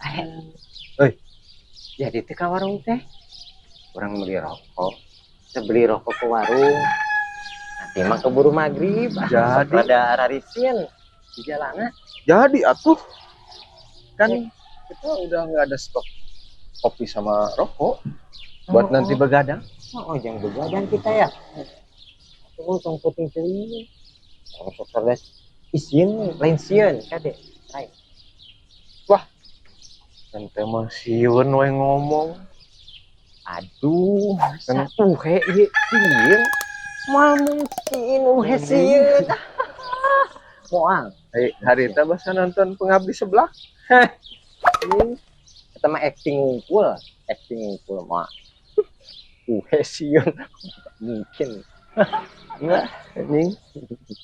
Eh, jadi teh ka warung teh. Orang beli rokok. Kita beli rokok ke warung. Nanti mah keburu maghrib. Jadi. Ada rarisin di jalanan. Jadi atuh kan kita udah nggak ada stok kopi sama rokok buat nanti begadang. Oh, jangan begadang kita ya. Untung putih celing. Untuk cerdas isin, lain sieun kade. Lain. Ente mah sieun we ngomong. Aduh, satu he sieun. Mamungkin he sieun. Moal. Hari teh basa nonton Pengabdi Sebelah. Kita mah acting ngumpul mah. Sieun mungkin. Enggak, anjing.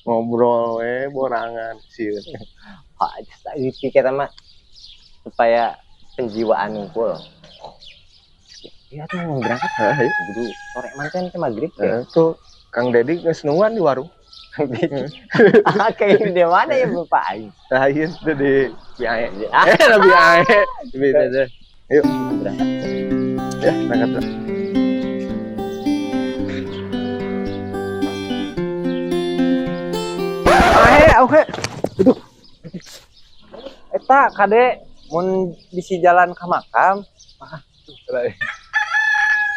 Ngobrol we borangan sieun. Itu kita mah supaya penjiwaan ngumpul. Iya tuh mau berangkat dulu sore manten ke maghrib ya. Tuh Kang Dedi geus nungguan di warung. Kayak di mana ya Bapak Aing? Lain tuh di Biae. Biae. Beda. Ayo Berangkat. ya, berangkat lah. Oke. Aduh. Eta kade mun bisi jalan ka makam.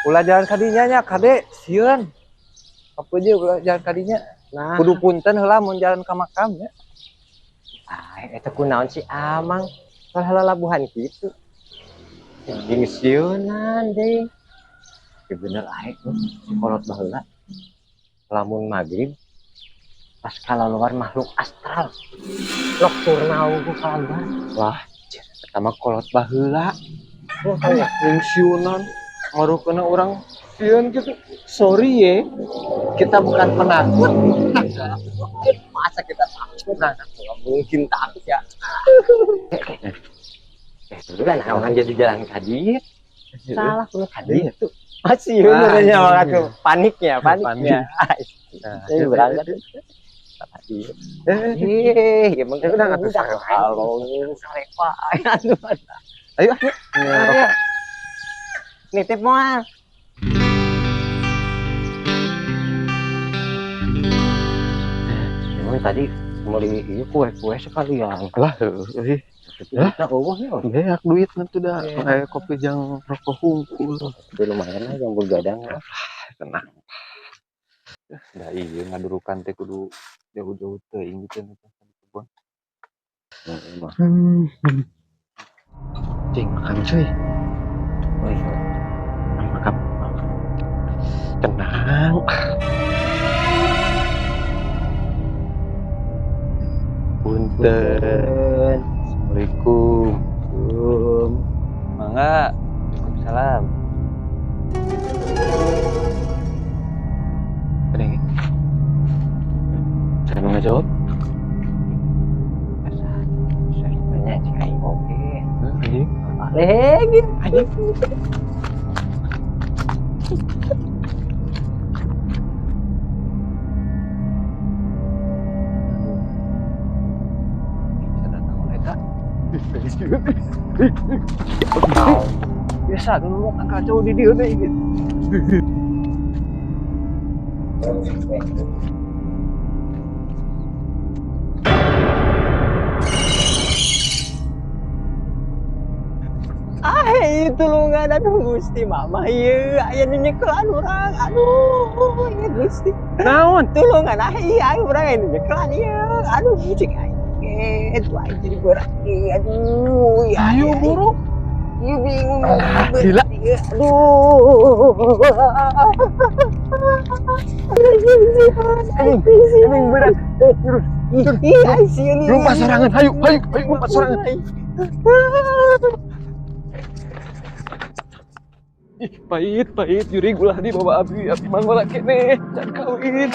Ulah jalan kadinya nya kade sieun. Apa je ulah jalan kadinya. Nah, Kudu punten heula mun jalan ka makam nya. eta kunaon si Amang? Soal labuhan gitu. Jeung sieunan deui. Ya bener ae kolot baheula. Lamun maghrib pas kalaluar makhluk astral. Nocturnal ku kalaluar. Wah, eta mah kolot baheula. Oh, ya. Jeung sieunan ngarukeuna urang sieun gitu. Sorry ye. Kita bukan penakut. Masa kita takut? Nggak mungkin takut ya. Dulu kan orang jadi jalan kadir. Salah kuno kadir tuh. Masih benernya orang tuh paniknya. Ini berangkat. Emang udah nggak tuh kalau sarepa. Ayo. Nitip moal. Emang tadi mau di kue sekalian. Lah, Kita Allah ya. banyak duit nanti dah kayak kopi jang rokok hungkul. Itu lumayan lah yang bergadang. Tenang. Dah iya ngadurukan teh kudu jauh-jauh teuing gitu nih kebun. Cing makan cuy. Oh iya. Makan. Tenang. Punten. Assalamualaikum. Mangga. Waalaikumsalam. Ada yang saya mau ngejawab. Saya banyak sih kayak oke. Anjing. Lagi. Biasa dulu kan kacau di dia deh gitu. Itu lu nggak ada Gusti mama iya aya nyekelan urang aduh ya Gusti Naon? tulung nggak iya urang aya nyekelan iya aduh cik aing itu aing jadi berat aduh ya Ayo buru. Iya bingung Gila. Anjing berat. Iya sieun. Lupa sorangan. Ayo lupa sorangan. Ih, pahit juri gulah di bawa abi mah ngolah kene can kawin.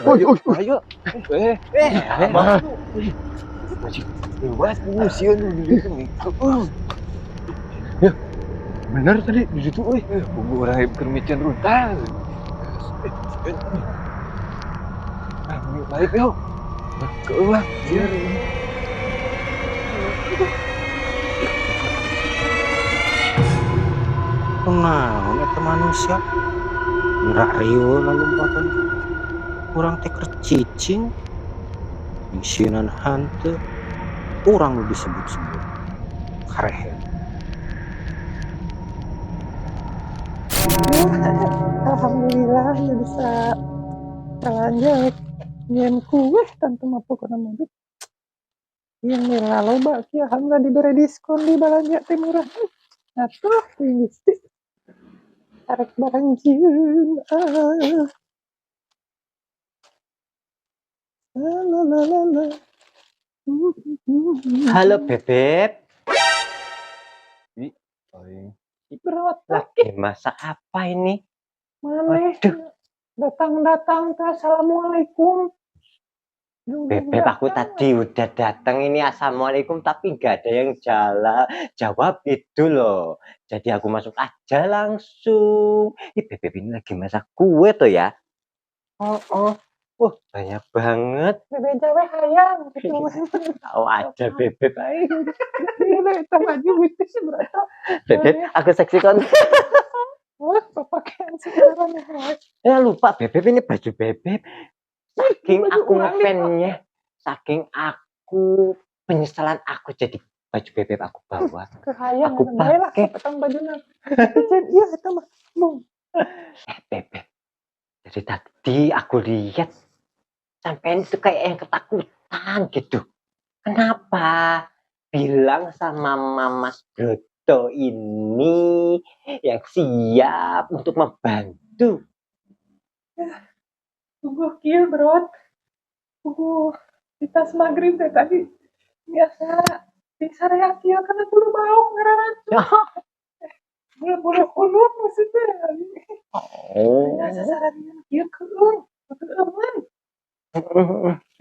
Buru. Ayo. Abang. Buat sieun di ditu nih. Ya. Bener tadi di situ euy. Buku urang keur micen runtal. Balik yuk. Ke ulah. Nah, eta manusia nggak riweuh lompatan kurang teh cicing isinan hanteu urang nu disebut-sebut karehe. Alhamdulillah ya bisa lanjut nyen kue tanpa mampu kena mobil yang nilai loba kia alhamdulillah diberi diskon di belanja teh murah atuh ini sih tarik barang jin la la la la. Halo Bebek. Berat Lagi masak apa ini? mana Waduh. datang teh assalamualaikum. Bebek, aku tadi udah datang ini assalamualaikum tapi nggak ada yang jawab itu loh. Jadi aku masuk aja langsung. Ih, Bebek ini lagi masak kue tuh ya. Oh Wah, banyak banget. bebe jawe hayang Tahu aja Bebek. ini itu baju bisnis berata Bebek, aku seksi kan. wah pakaian sekarang ya Lupa Bebek ini baju Bebek. Saking Baju aku Wali, ngefansnya, saking aku penyesalan aku jadi baju Bebek aku bawa. kehayang Aku bae lah pakai. petang bajunya iya eta mah bung Bebek, dari tadi aku lihat sampean itu kayak yang ketakutan gitu. Kenapa? Bilang sama Mas Broto ini yang siap untuk membantu. tunggu kieu bro tunggu di tas maghrib teh tadi biasa di sarea kieu karena bulu bau ngararan bulu kulut maksudnya Oh. biasa sararian kieu keung aman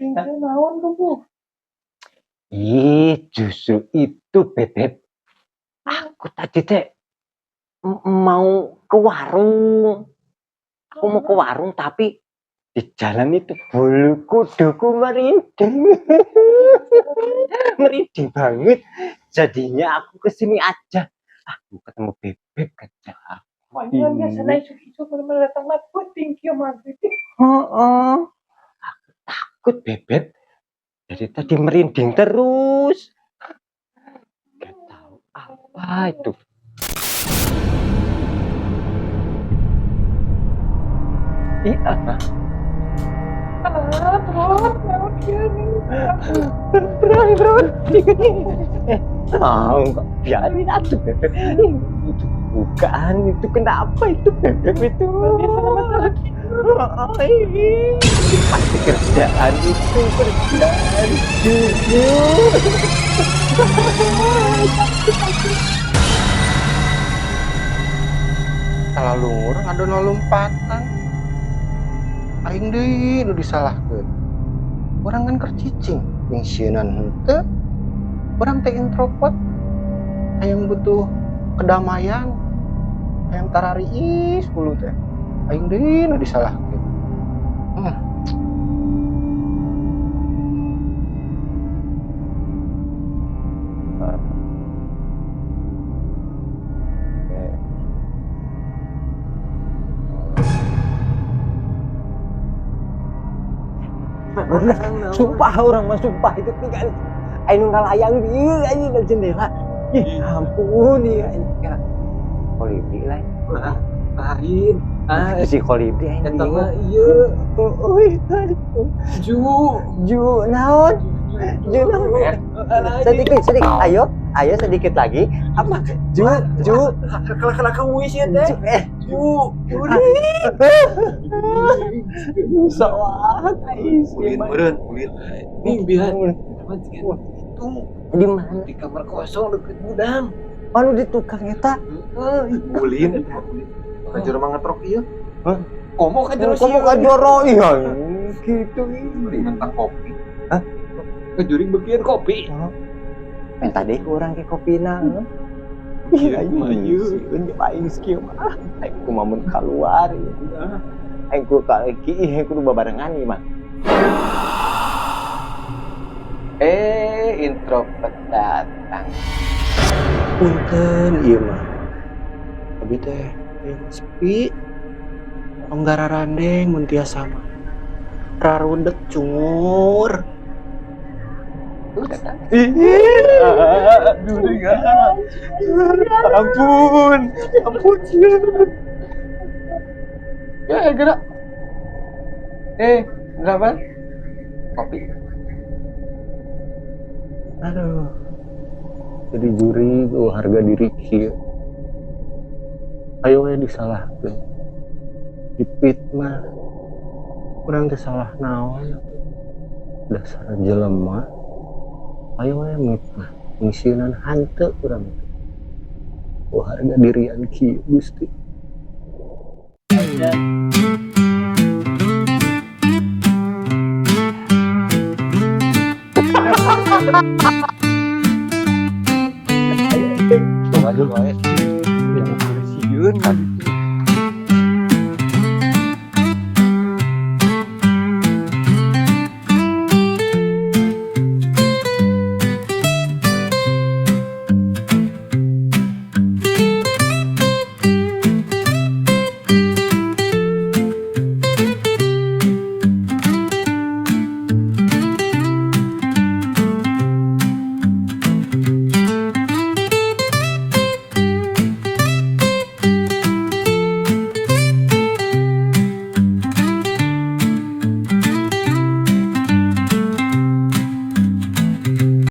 tinggal naon tunggu Justru itu Bebek. Aku tadi teh mau ke warung. Aku mau ke warung tapi di jalan itu bulu kuduku merinding. Merinding banget. Jadinya aku kesini aja. Aku ketemu Bebek aja. Panjang biasa naik isu-isu kalau datang mah puting kieu maghrib Aku takut Bebek. Dari tadi merinding terus. Gak tahu apa itu. Iya. bro naon kieu nih bro Enggak biarin aja Bebek. Itu bukan itu kenapa itu Bebek itu. Pasti kerjaan itu kerjaan jujur. Kalau lungur ada lompatan. Aing deui nu disalahkeun. Urang kan kercicing, yang sieunan henteu. Urang teh introvert. Hayang butuh kedamaian. Hayang tarariis hulu teh. Aing deui nu disalahkeun. Sumpah orang mah sumpah itu tinggal aing ngalayang ieu anjing dari jendela. Ih, ampun ya anjing. Kolibri lain. Lain. Si kolibri anjing. Eta mah ieu Ju naon? Ju naon? Sedikit. Ayo sedikit lagi. Apa? Ju. Kelak kamu isi teh. Ju. Soal Ulin. Nih biar itu di mana? di kamar kosong deket gudang. Anu di tukang eta. Ulin. Kajur mah ngetrok ieu. Komo ka jero Kamu kan joro iya. Gitu ini. Tentang kopi. Kejuring begian kopi. Minta deh kurang ke kopina. Iya, maju. Ini paling skill mah. Aku mau keluar. Aku kaki, aku barengan nih mah. Introvert datang. Punten ieu mah. Abi teh yang sepi. Onggara randeng mun tiasa mah. Rarundek cungur. Tuh datang. Aduh, ampun, ampun. Ya gerak. Berapa? Kopi. Aduh. Jadi juri tuh harga diri kieu. Ayo we disalahkeun. Dipitnah. Urang teh salah naon. Dasar jelema. Ayo we mitnah. Misieun hanteu urang teh. Oh harga dirian kieu Gusti. Aduh, yang sieun